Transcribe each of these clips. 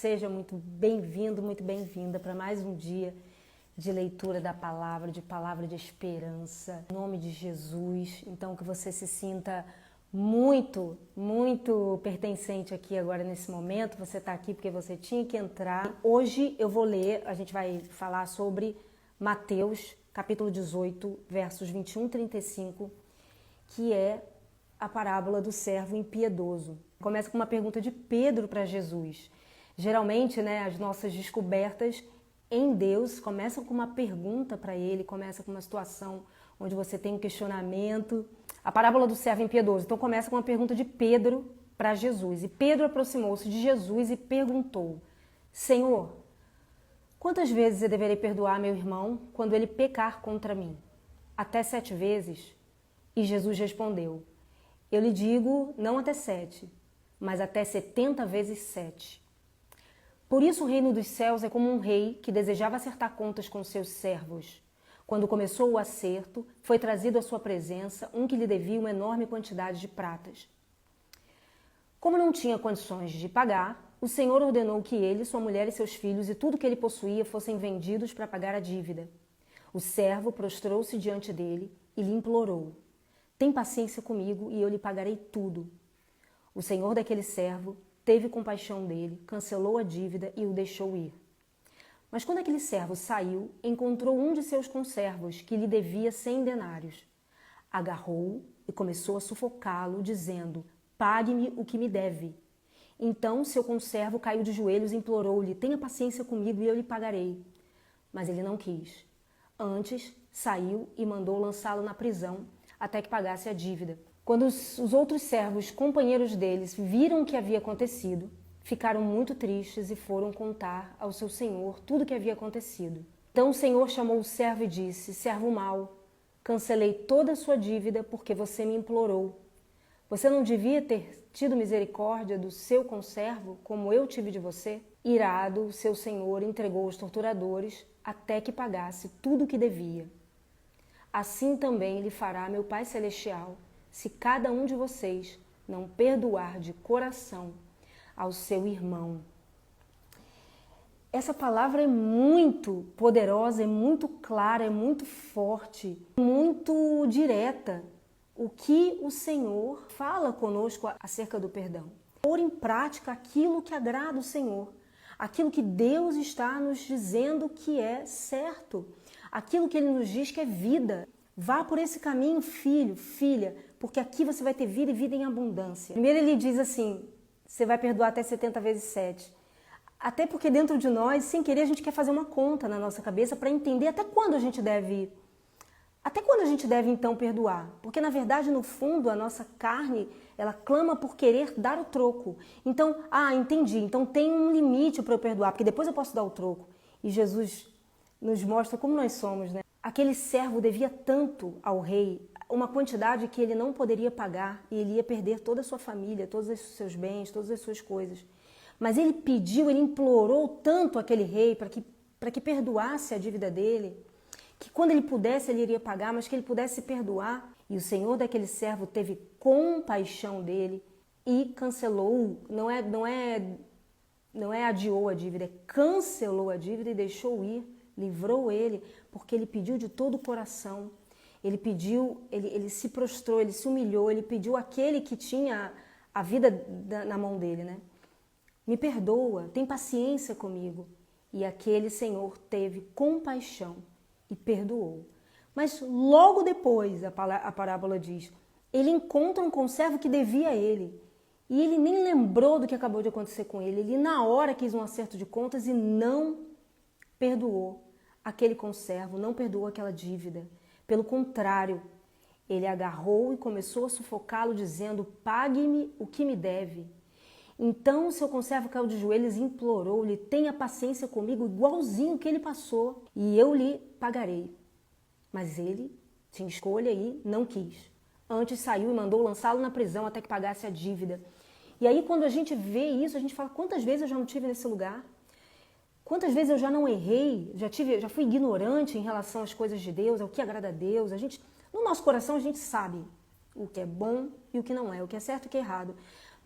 Seja muito bem-vindo, muito bem-vinda para mais um dia de leitura da palavra de esperança, em nome de Jesus. Então que você se sinta muito pertencente aqui agora nesse momento. Você está aqui porque você tinha que entrar. Hoje eu vou ler, a gente vai falar sobre Mateus, capítulo 18, versos 21 e 35, que é a parábola do servo impiedoso. Começa com uma pergunta de Pedro para Jesus. Geralmente, as nossas descobertas em Deus começam com uma pergunta para ele, começa com uma situação onde você tem um questionamento. A parábola do servo impiedoso, então começa com uma pergunta de Pedro para Jesus. E Pedro aproximou-se de Jesus e perguntou: Senhor, quantas vezes eu deverei perdoar meu irmão quando ele pecar contra mim? Até 7 vezes? E Jesus respondeu: eu lhe digo, não até 7, mas até 70 vezes 7. Por isso o reino dos céus é como um rei que desejava acertar contas com seus servos. Quando começou o acerto, foi trazido à sua presença um que lhe devia uma enorme quantidade de pratas. Como não tinha condições de pagar, o Senhor ordenou que ele, sua mulher e seus filhos e tudo que ele possuía fossem vendidos para pagar a dívida. O servo prostrou-se diante dele e lhe implorou: tem paciência comigo e eu lhe pagarei tudo. O senhor daquele servo teve compaixão dele, cancelou a dívida e o deixou ir. Mas quando aquele servo saiu, encontrou um de seus conservos que lhe devia 100 denários. Agarrou-o e começou a sufocá-lo, dizendo: pague-me o que me deve. Então seu conservo caiu de joelhos e implorou-lhe: tenha paciência comigo e eu lhe pagarei. Mas ele não quis. Antes, saiu e mandou lançá-lo na prisão até que pagasse a dívida. Quando os outros servos, companheiros deles, viram o que havia acontecido, ficaram muito tristes e foram contar ao seu senhor tudo o que havia acontecido. Então o senhor chamou o servo e disse: servo mau, cancelei toda a sua dívida porque você me implorou. Você não devia ter tido misericórdia do seu conservo como eu tive de você? Irado, seu senhor entregou os torturadores até que pagasse tudo o que devia. Assim também lhe fará meu Pai Celestial, se cada um de vocês não perdoar de coração ao seu irmão. Essa palavra é muito poderosa, é muito clara, é muito forte, muito direta. O que o Senhor fala conosco acerca do perdão. Pôr em prática aquilo que agrada o Senhor, aquilo que Deus está nos dizendo que é certo, aquilo que Ele nos diz que é vida. Vá por esse caminho, filho, filha, porque aqui você vai ter vida e vida em abundância. Primeiro ele diz assim: você vai perdoar até 70 vezes 7. Até porque dentro de nós, sem querer, a gente quer fazer uma conta na nossa cabeça para entender até quando a gente deve então perdoar. Porque na verdade, no fundo, a nossa carne, ela clama por querer dar o troco. Então, entendi, então tem um limite para eu perdoar, porque depois eu posso dar o troco. E Jesus nos mostra como nós somos, né? Aquele servo devia tanto ao rei, uma quantidade que ele não poderia pagar, e ele ia perder toda a sua família, todos os seus bens, todas as suas coisas. Mas ele pediu, ele implorou tanto aquele rei para que perdoasse a dívida dele, que quando ele pudesse, ele iria pagar, mas que ele pudesse perdoar. E o senhor daquele servo teve compaixão dele e cancelou, não é adiou a dívida, é cancelou a dívida e deixou ir, livrou ele, porque ele pediu de todo o coração. Ele pediu, ele se prostrou, ele se humilhou, ele pediu àquele que tinha a vida na mão dele, né? Me perdoa, tem paciência comigo. E aquele senhor teve compaixão e perdoou. Mas logo depois, a parábola diz, ele encontra um conservo que devia a ele. E ele nem lembrou do que acabou de acontecer com ele. Ele na hora quis um acerto de contas e não perdoou aquele conservo, não perdoou aquela dívida. Pelo contrário, ele agarrou e começou a sufocá-lo, dizendo: pague-me o que me deve. Então o seu conservo caiu de joelhos e implorou-lhe: tenha paciência comigo, igualzinho que ele passou, e eu lhe pagarei. Mas ele tinha escolha e não quis. Antes saiu e mandou lançá-lo na prisão até que pagasse a dívida. E aí quando a gente vê isso, a gente fala: quantas vezes eu já não estive nesse lugar? Quantas vezes eu já não errei, já fui ignorante em relação às coisas de Deus, ao que agrada a Deus. No nosso coração a gente sabe o que é bom e o que não é, o que é certo e o que é errado.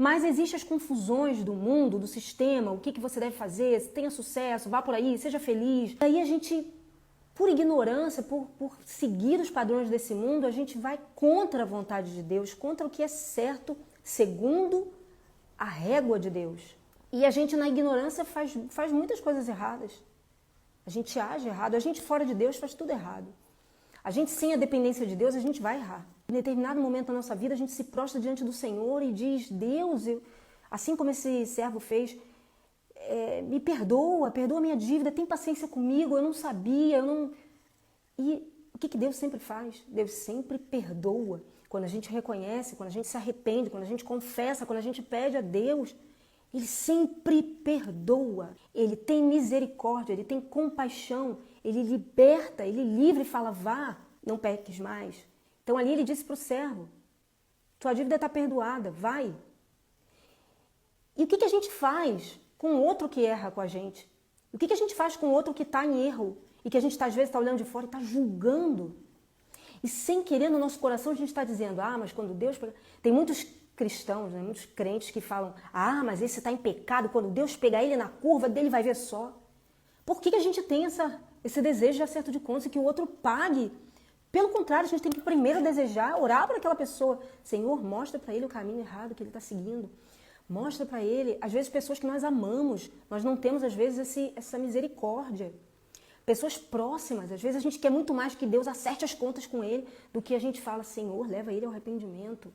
Mas existem as confusões do mundo, do sistema, o que você deve fazer, tenha sucesso, vá por aí, seja feliz. Aí a gente, por ignorância, por seguir os padrões desse mundo, a gente vai contra a vontade de Deus, contra o que é certo, segundo a régua de Deus. E a gente, na ignorância, faz muitas coisas erradas. A gente age errado, a gente fora de Deus faz tudo errado. A gente sem a dependência de Deus, a gente vai errar. Em determinado momento da nossa vida, a gente se prostra diante do Senhor e diz, Deus, assim como esse servo fez, me perdoa a minha dívida, tem paciência comigo, eu não sabia, E o que Deus sempre faz? Deus sempre perdoa. Quando a gente reconhece, quando a gente se arrepende, quando a gente confessa, quando a gente pede a Deus, Ele sempre perdoa. Ele tem misericórdia, Ele tem compaixão, Ele liberta, Ele livra e fala, vá, não peques mais. Então ali Ele disse para o servo, tua dívida está perdoada, vai. E o que a gente faz com o outro que erra com a gente? O que a gente faz com o outro que está em erro? E que a gente às vezes está olhando de fora e está julgando? E sem querer no nosso coração a gente está dizendo, mas quando Deus... Tem muitos cristãos, né, muitos crentes que falam, mas esse está em pecado, quando Deus pegar ele na curva dele vai ver só. Por que a gente tem esse desejo de acerto de contas e que o outro pague? Pelo contrário, a gente tem que primeiro desejar, orar para aquela pessoa. Senhor, mostra para ele o caminho errado que ele está seguindo. Mostra para ele, às vezes, pessoas que nós amamos, nós não temos, às vezes, essa misericórdia. Pessoas próximas, às vezes a gente quer muito mais que Deus acerte as contas com ele do que a gente fala, Senhor, leva ele ao arrependimento.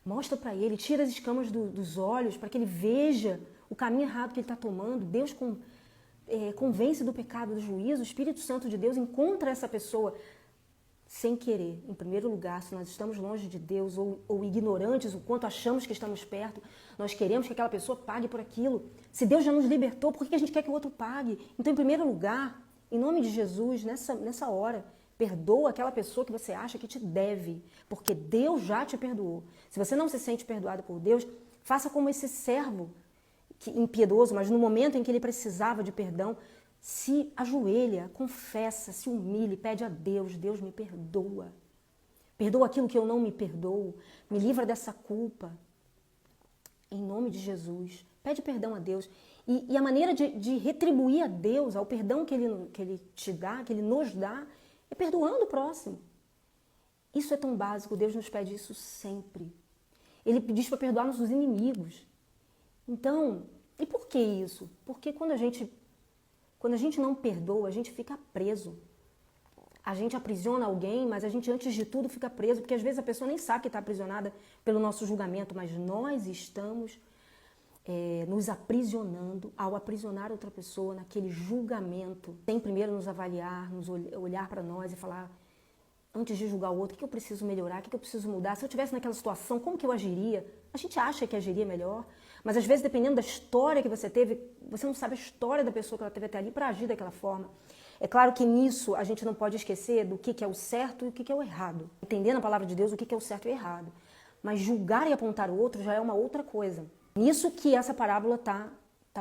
Mostra para ele, tira as escamas dos olhos para que ele veja o caminho errado que ele está tomando. Deus convence do pecado, do juízo. O Espírito Santo de Deus encontra essa pessoa sem querer. Em primeiro lugar, se nós estamos longe de Deus ou ignorantes o quanto achamos que estamos perto, nós queremos que aquela pessoa pague por aquilo. Se Deus já nos libertou, por que a gente quer que o outro pague? Então, em primeiro lugar, em nome de Jesus, nessa hora, perdoa aquela pessoa que você acha que te deve, porque Deus já te perdoou. Se você não se sente perdoado por Deus, faça como esse servo impiedoso, mas no momento em que ele precisava de perdão, se ajoelha, confessa, se humilha, pede a Deus, Deus me perdoa. Perdoa aquilo que eu não me perdoo, me livra dessa culpa. Em nome de Jesus, pede perdão a Deus. E a maneira de retribuir a Deus, ao perdão que ele te dá, que Ele nos dá, é perdoando o próximo. Isso é tão básico, Deus nos pede isso sempre. Ele diz para perdoar nossos inimigos. Então, e por que isso? Porque quando a gente não perdoa, a gente fica preso. A gente aprisiona alguém, mas a gente antes de tudo fica preso, porque às vezes a pessoa nem sabe que está aprisionada pelo nosso julgamento, mas nós estamos nos aprisionando ao aprisionar outra pessoa naquele julgamento, sem primeiro nos avaliar, olhar para nós e falar, antes de julgar o outro, o que eu preciso melhorar, o que eu preciso mudar? Se eu estivesse naquela situação, como que eu agiria? A gente acha que agiria melhor, mas às vezes, dependendo da história que você teve, você não sabe a história da pessoa que ela teve até ali para agir daquela forma. É claro que nisso a gente não pode esquecer do que é o certo e o que é o errado. Entender na palavra de Deus o que é o certo e o errado. Mas julgar e apontar o outro já é uma outra coisa. Nisso que essa parábola está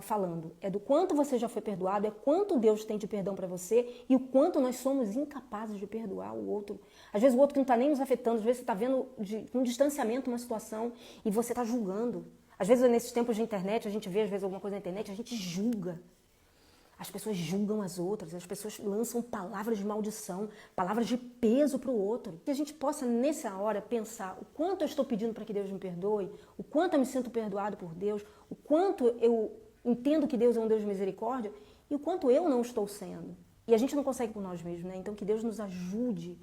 falando. É do quanto você já foi perdoado, é quanto Deus tem de perdão para você e o quanto nós somos incapazes de perdoar o outro. Às vezes o outro que não está nem nos afetando, às vezes você está vendo com distanciamento uma situação e você está julgando. Às vezes nesses tempos de internet, a gente vê às vezes alguma coisa na internet, a gente julga. As pessoas julgam as outras, as pessoas lançam palavras de maldição, palavras de peso para o outro. Que a gente possa, nessa hora, pensar o quanto eu estou pedindo para que Deus me perdoe, o quanto eu me sinto perdoado por Deus, o quanto eu entendo que Deus é um Deus de misericórdia e o quanto eu não estou sendo. E a gente não consegue por nós mesmos, né? Então que Deus nos ajude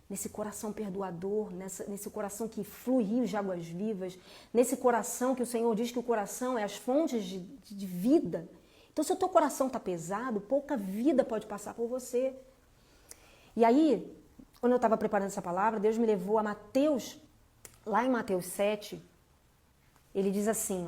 nesse coração perdoador, nesse coração que flui rios de águas vivas, nesse coração que o Senhor diz que o coração é as fontes de vida. Então, se o teu coração está pesado, pouca vida pode passar por você. E aí, quando eu estava preparando essa palavra, Deus me levou a Mateus, lá em Mateus 7, ele diz assim,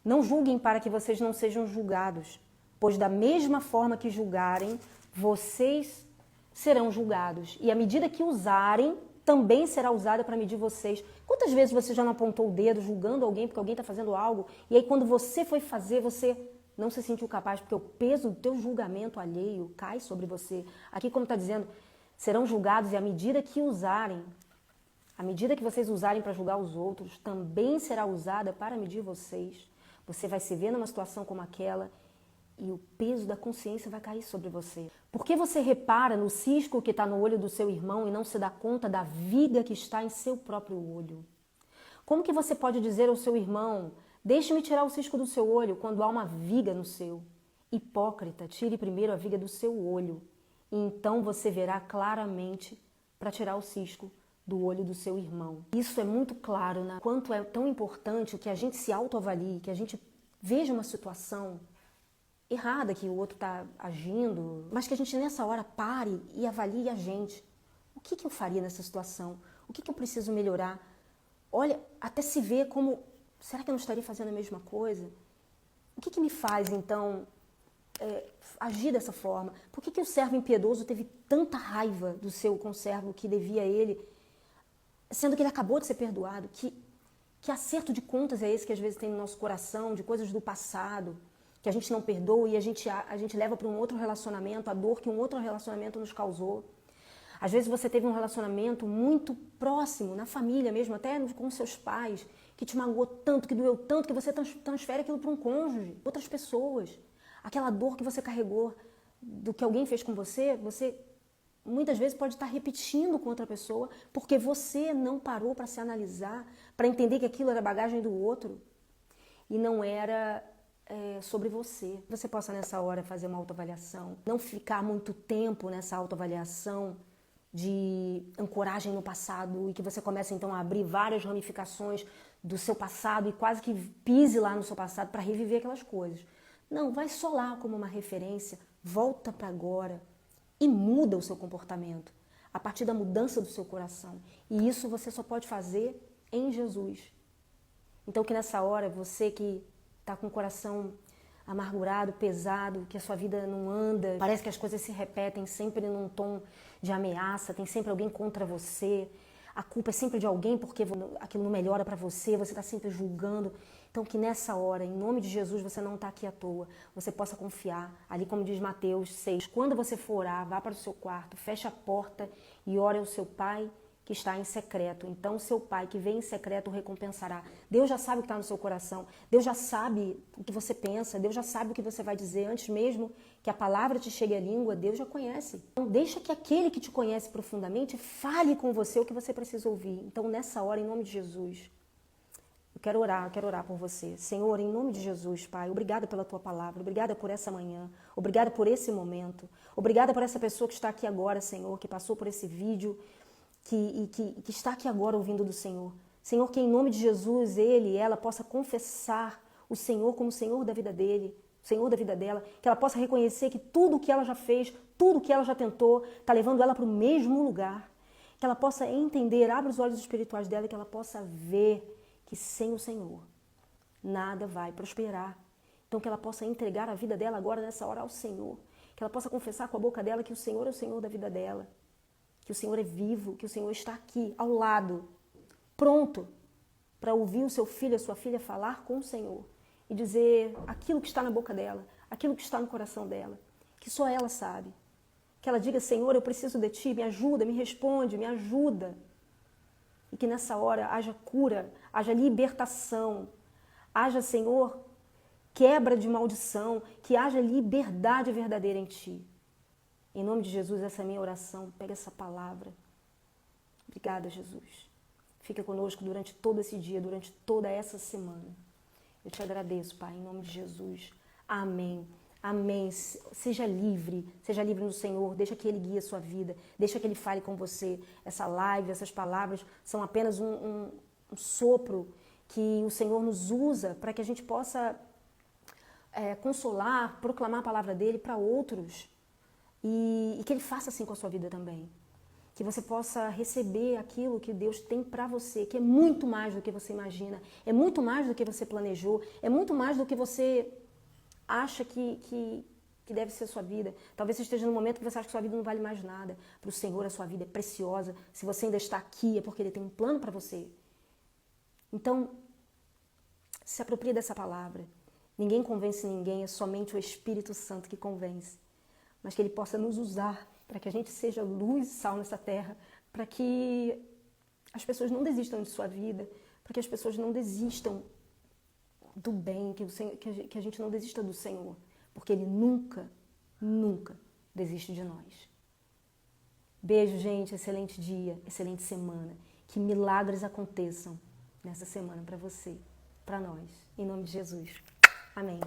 não julguem para que vocês não sejam julgados, pois da mesma forma que julgarem, vocês serão julgados. E a medida que usarem, também será usada para medir vocês. Quantas vezes você já não apontou o dedo julgando alguém porque alguém está fazendo algo, e aí quando você foi fazer, você não se sentiu capaz, porque o peso do teu julgamento alheio cai sobre você. Aqui, como está dizendo, serão julgados e à medida que usarem, A medida que vocês usarem para julgar os outros também será usada para medir vocês. Você vai se ver numa situação como aquela e o peso da consciência vai cair sobre você. Por que você repara no cisco que está no olho do seu irmão e não se dá conta da viga que está em seu próprio olho? Como que você pode dizer ao seu irmão, deixe-me tirar o cisco do seu olho, quando há uma viga no seu? Hipócrita, tire primeiro a viga do seu olho, e então você verá claramente para tirar o cisco do olho do seu irmão. Isso é muito claro, né? Quanto é tão importante que a gente se autoavalie, que a gente veja uma situação errada que o outro está agindo, mas que a gente nessa hora pare e avalie a gente. O que eu faria nessa situação? O que eu preciso melhorar? Olha, até se ver como, será que eu não estaria fazendo a mesma coisa? O que me faz, então, agir dessa forma? Por que o servo impiedoso teve tanta raiva do seu conservo que devia a ele, sendo que ele acabou de ser perdoado? Que acerto de contas é esse que às vezes tem no nosso coração, de coisas do passado, que a gente não perdoa e a gente leva para um outro relacionamento, a dor que um outro relacionamento nos causou. Às vezes você teve um relacionamento muito próximo, na família mesmo, até com seus pais, que te magoou tanto, que doeu tanto, que você transfere aquilo para um cônjuge, outras pessoas. Aquela dor que você carregou do que alguém fez com você, você muitas vezes pode estar repetindo com outra pessoa, porque você não parou para se analisar, para entender que aquilo era bagagem do outro e não era sobre você. Você possa nessa hora fazer uma autoavaliação, não ficar muito tempo nessa autoavaliação de ancoragem no passado e que você começa então a abrir várias ramificações do seu passado e quase que pise lá no seu passado para reviver aquelas coisas. Não, vai só lá como uma referência, volta para agora e muda o seu comportamento a partir da mudança do seu coração. E isso você só pode fazer em Jesus. Então que nessa hora, você que está com o coração amargurado, pesado, que a sua vida não anda, parece que as coisas se repetem sempre num tom de ameaça, tem sempre alguém contra você, a culpa é sempre de alguém porque aquilo não melhora para você, você está sempre julgando. Então que nessa hora, em nome de Jesus, você não está aqui à toa, você possa confiar, ali como diz Mateus 6, quando você for orar, vá para o seu quarto, feche a porta e ore ao seu Pai que está em secreto. Então seu Pai que vem em secreto o recompensará. Deus já sabe o que está no seu coração, Deus já sabe o que você pensa, Deus já sabe o que você vai dizer antes mesmo que a palavra te chegue à língua, Deus já conhece. Então deixa que aquele que te conhece profundamente fale com você o que você precisa ouvir. Então nessa hora, em nome de Jesus, eu quero orar por você. Senhor, em nome de Jesus, Pai, obrigada pela Tua palavra, obrigada por essa manhã, obrigada por esse momento, obrigada por essa pessoa que está aqui agora, Senhor, que passou por esse vídeo, que está aqui agora ouvindo do Senhor. Senhor, que em nome de Jesus, ele e ela possa confessar o Senhor como o Senhor da vida dele, o Senhor da vida dela, que ela possa reconhecer que tudo o que ela já fez, tudo o que ela já tentou, está levando ela para o mesmo lugar. Que ela possa entender, abra os olhos espirituais dela, que ela possa ver que sem o Senhor nada vai prosperar. Então que ela possa entregar a vida dela agora nessa hora ao Senhor. Que ela possa confessar com a boca dela que o Senhor é o Senhor da vida dela. Que o Senhor é vivo, que o Senhor está aqui, ao lado, pronto para ouvir o seu filho, a sua filha falar com o Senhor e dizer aquilo que está na boca dela, aquilo que está no coração dela, que só ela sabe. Que ela diga, Senhor, eu preciso de Ti, me ajuda, me responde, me ajuda. E que nessa hora haja cura, haja libertação, haja, Senhor, quebra de maldição, que haja liberdade verdadeira em Ti. Em nome de Jesus, essa é a minha oração. Pega essa palavra. Obrigada, Jesus. Fica conosco durante todo esse dia, durante toda essa semana. Eu te agradeço, Pai, em nome de Jesus. Amém. Amém. Seja livre no Senhor. Deixa que Ele guie a sua vida. Deixa que Ele fale com você. Essa live, essas palavras são apenas um sopro que o Senhor nos usa para que a gente possa consolar, proclamar a palavra dEle para outros. E que Ele faça assim com a sua vida também. Que você possa receber aquilo que Deus tem para você, que é muito mais do que você imagina, é muito mais do que você planejou, é muito mais do que você acha que deve ser a sua vida. Talvez você esteja num momento que você acha que sua vida não vale mais nada. Para o Senhor, a sua vida é preciosa. Se você ainda está aqui, é porque Ele tem um plano para você. Então, se aproprie dessa palavra. Ninguém convence ninguém, é somente o Espírito Santo que convence. Mas que Ele possa nos usar para que a gente seja luz e sal nessa terra, para que as pessoas não desistam de sua vida, para que as pessoas não desistam do bem, que a gente não desista do Senhor, porque Ele nunca, nunca desiste de nós. Beijo, gente, excelente dia, excelente semana, que milagres aconteçam nessa semana para você, para nós, em nome de Jesus. Amém.